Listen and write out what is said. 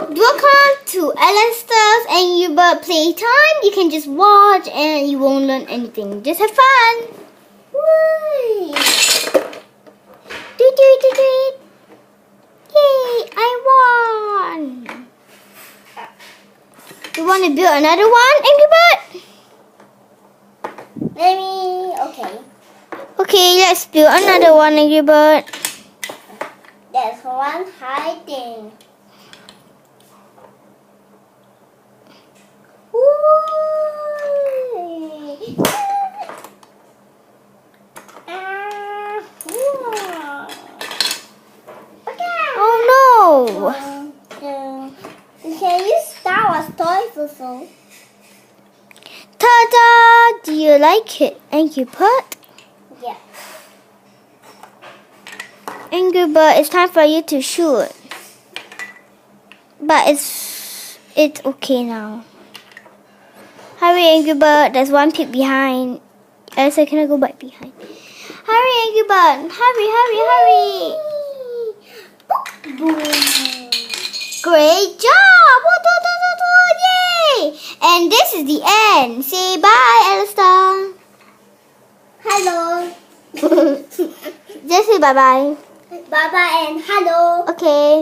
Welcome to Alastair's Angry Bird Playtime. You can just watch and you won't learn anything. Just have fun. Whee! Do. Yay! I won. You want to build another one, Angry Bird? Okay. Okay, let's build another one, Angry Bird. There's one hiding. Oh no! Can you Star Wars toys also? Ta-da! Do you like it, Angry Bird? Yeah. Angry Bird, it's time for you to shoot. But it's okay now. Hurry, Angry Bird. There's one pig behind. Alastair, can I go back behind? Hurry, Angry Bird. Hurry. Boom. Great job! Yay! And this is the end. Say bye, Alastair. Hello. Just say bye-bye. Bye-bye and hello. Okay.